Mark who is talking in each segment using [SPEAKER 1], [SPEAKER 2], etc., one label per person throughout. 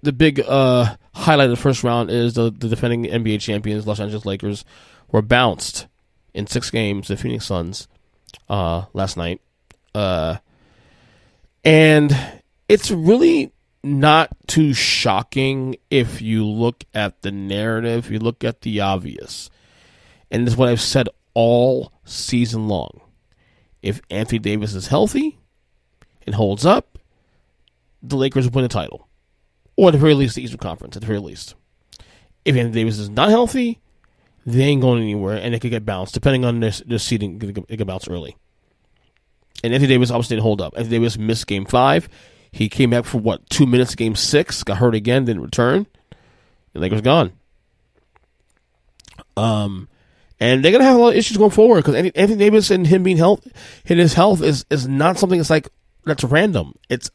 [SPEAKER 1] highlight of the first round is the defending NBA champions Los Angeles Lakers were bounced in 6 games the Phoenix Suns last night, and it's really not too shocking if you look at the narrative, you look at the obvious, and this is what I've said all season long. If Anthony Davis is healthy and holds up, the Lakers win the title. Or at the very least, the Eastern Conference, at the very least. If Anthony Davis is not healthy, they ain't going anywhere, and they could get bounced. Depending on their seeding, they could bounce early. And Anthony Davis obviously didn't hold up. Anthony Davis missed Game 5. He came back for, 2 minutes, Game 6, got hurt again, didn't return. The Lakers gone. And they're going to have a lot of issues going forward, because Anthony Davis and him being his health is not something that's random. It's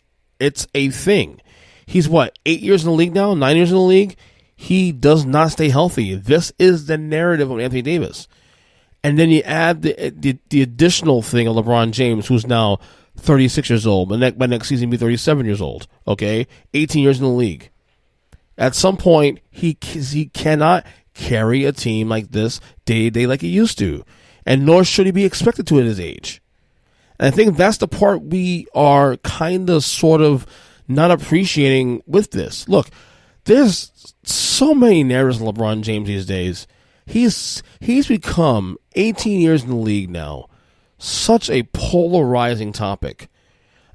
[SPEAKER 1] a thing. He's 8 years in the league now, 9 years in the league. He does not stay healthy. This is the narrative of Anthony Davis. And then you add the additional thing of LeBron James, who's now 36 years old. By next season, he'll be 37 years old. Okay? 18 years in the league. At some point, he cannot carry a team like this day to day like he used to. And nor should he be expected to at his age. And I think that's the part we are kind of sort of not appreciating with this. Look, there's so many narratives of LeBron James these days. He's become 18 years in the league now, such a polarizing topic.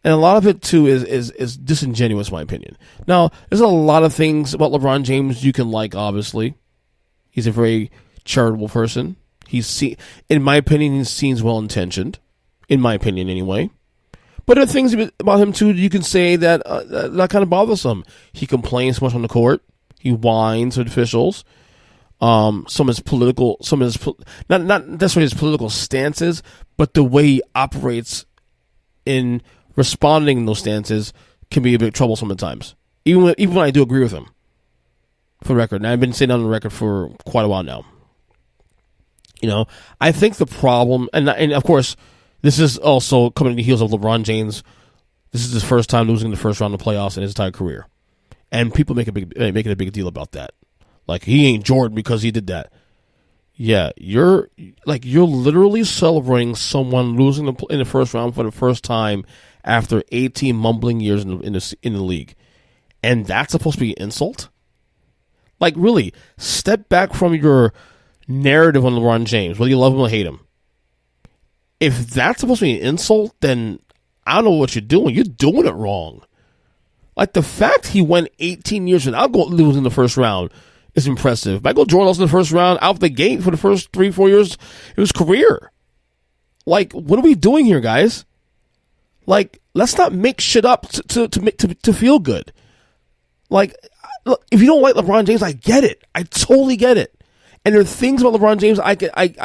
[SPEAKER 1] And a lot of it, too, is disingenuous, in my opinion. Now, there's a lot of things about LeBron James you can like, obviously. He's a very charitable person. In my opinion, he seems well-intentioned. In my opinion, anyway. But there are things about him, too, you can say that kind of bothersome. He complains much on the court. He whines with officials. Some of his not necessarily his political stances, but the way he operates in responding to those stances can be a bit troublesome at times. Even when I do agree with him, for the record. And I've been saying that on the record for quite a while now. I think the problem, and of course, this is also coming in the heels of LeBron James. This is his first time losing the first round of the playoffs in his entire career. And people making a big deal about that. Like, he ain't Jordan because he did that. Yeah, you're literally celebrating someone losing in the first round for the first time after 18 mumbling years in the league. And that's supposed to be an insult? Like, really, step back from your narrative on LeBron James, whether you love him or hate him. If that's supposed to be an insult, then I don't know what you're doing. You're doing it wrong. Like, the fact he went 18 years without losing in the first round is impressive. Michael Jordan lost in the first round out the gate for the first 3-4 years of his career. Like, what are we doing here, guys? Like, let's not make shit up to feel good. Like, look, if you don't like LeBron James, I get it. I totally get it. And there are things about LeBron James I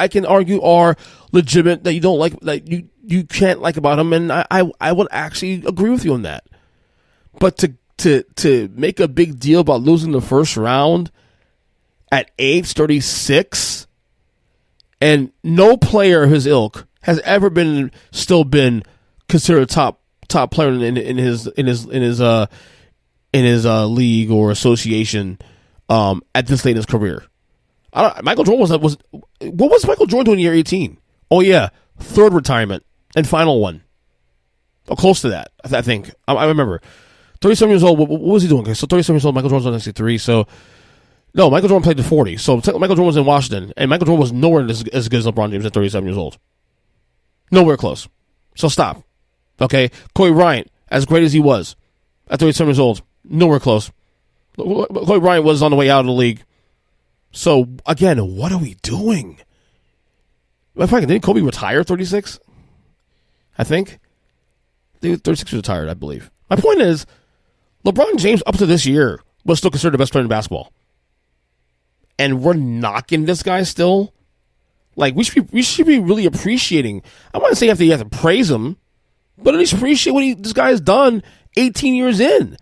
[SPEAKER 1] can argue are legitimate that you don't like, that you can't like about him, and I would actually agree with you on that. But to make a big deal about losing the first round at age 36, and no player of his ilk has ever been considered a top player in his league or association at this late in his career. Michael Jordan what was Michael Jordan doing in year 18? Oh yeah, third retirement and final one. Or close to that, I think. I remember. 37 years old, what was he doing? Okay, so 37 years old, Michael Jordan was on 63, so... No, Michael Jordan played to 40, so Michael Jordan was in Washington, and Michael Jordan was nowhere as good as LeBron James at 37 years old. Nowhere close. So stop. Okay? Kobe Bryant, as great as he was, at 37 years old, nowhere close. Kobe Bryant was on the way out of the league. So, again, what are we doing? Didn't Kobe retire at 36? I think. 36 retired, I believe. My point is, LeBron James, up to this year, was still considered the best player in basketball. And we're knocking this guy still? Like, we should be really appreciating. I want to say you have to praise him, but at least appreciate what this guy has done 18 years in.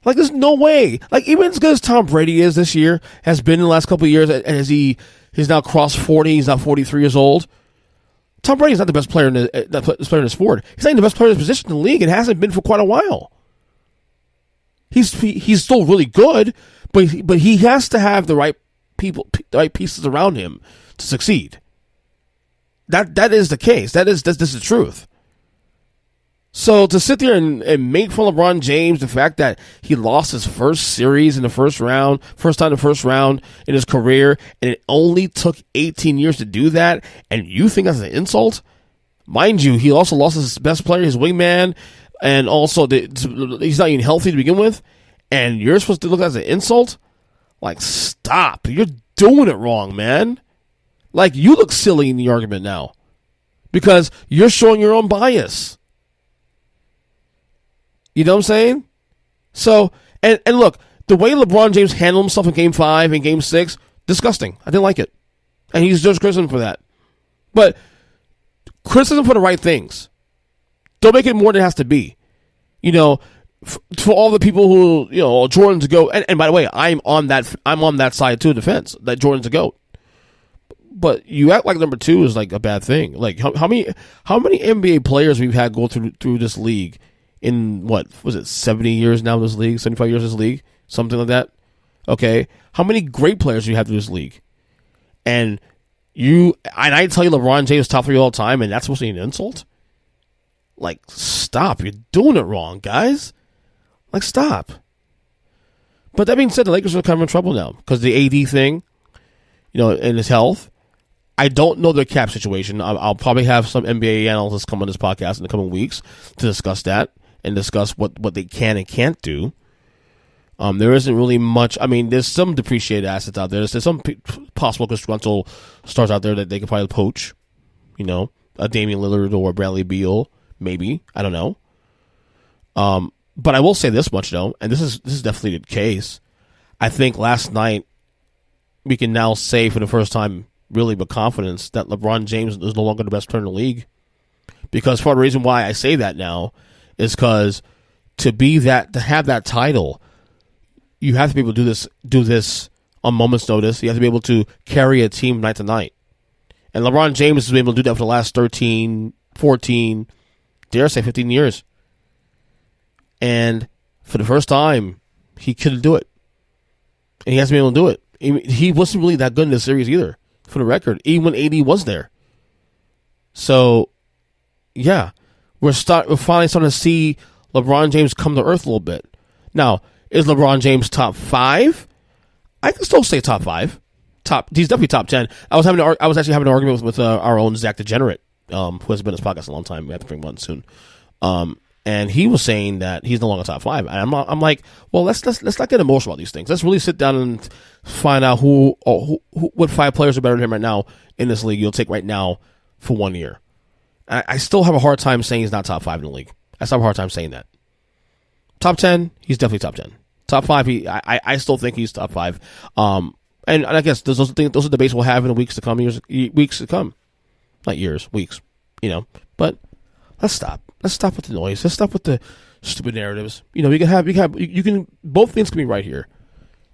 [SPEAKER 1] Like, there's no way. Like, even as good as Tom Brady is this year, has been in the last couple of years, as he's now crossed 40, he's now 43 years old. Tom Brady's not the best player in the sport. He's not even the best player in his position in the league, and hasn't been for quite a while. He's still really good, but he has to have the right people, the right pieces around him to succeed. That is the case. This is the truth. So to sit there and make fun of LeBron James, the fact that he lost his first series in the first round in his career, and it only took 18 years to do that, and you think that's an insult? Mind you, he also lost his best player, his wingman, and also he's not even healthy to begin with, and you're supposed to look at it as an insult? Like, stop. You're doing it wrong, man. Like, you look silly in the argument now because you're showing your own bias. You know what I'm saying? So, and look, the way LeBron James handled himself in Game 5 and Game 6, disgusting. I didn't like it. And he's just criticism for that. But criticism for the right things. Don't make it more than it has to be. You know, for all the people who, you know, Jordan's a GOAT. And by the way, I'm on that side too, defense, that Jordan's a GOAT. But you act like number 2 is like a bad thing. Like how many NBA players we've had go through this league in what was it, 70 years now in this league, 75 years in this league, something like that. Okay, how many great players do you have through this league? And I tell you LeBron James top 3 all time, and that's supposed to be an insult? Like, stop! You're doing it wrong, guys. Like, stop. But that being said, the Lakers are kind of in trouble now because the AD thing, you know, and his health. I don't know their cap situation. I'll probably have some NBA analysts come on this podcast in the coming weeks to discuss that and discuss what they can and can't do. There isn't really much. I mean, there's some depreciated assets out there. There's some possible constructional stars out there that they could probably poach. You know, a Damian Lillard or a Bradley Beal, maybe. I don't know. But I will say this much though, and this is definitely the case. I think last night we can now say for the first time, really with confidence, that LeBron James is no longer the best player in the league. Because part of the reason why I say that now is because to have that title, you have to be able to do this on moment's notice. You have to be able to carry a team night to night. And LeBron James has been able to do that for the last 13, 14, dare I say 15 years. And for the first time, he couldn't do it. And he hasn't been able to do it. He wasn't really that good in this series either, for the record, even when AD was there. So, yeah, we're finally starting to see LeBron James come to earth a little bit. Now, is LeBron James top 5? I can still say top 5. He's definitely top 10. I was actually having an argument with our own Zach Degenerate, who has been on this podcast a long time. We have to bring him on soon. And he was saying that he's no longer top 5. And I'm like, well, let's not get emotional about these things. Let's really sit down and find out what 5 players are better than him right now in this league. You'll take right now for 1 year. I still have a hard time saying he's not top 5 in the league. I still have a hard time saying that. Top 10, he's definitely top 10. Top 5, I still think he's top 5. And I guess those are debates we'll have in the weeks to come, weeks to come, not years, weeks. You know, but let's stop. Let's stop with the noise. Let's stop with the stupid narratives. You know, you can both things can be right here.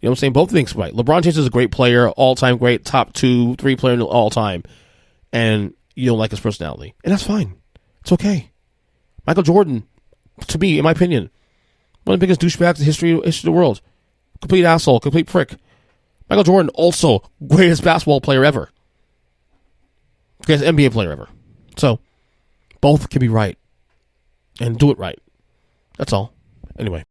[SPEAKER 1] You know what I'm saying? Both things right. LeBron James is a great player, all-time great, top 2, 3 player in all time, and you don't like his personality, and that's fine. It's okay. Michael Jordan, to me, in my opinion, one of the biggest douchebags in history of the world. Complete asshole, complete prick. Michael Jordan, also greatest basketball player ever. Greatest NBA player ever. So, both can be right. And do it right. That's all. Anyway.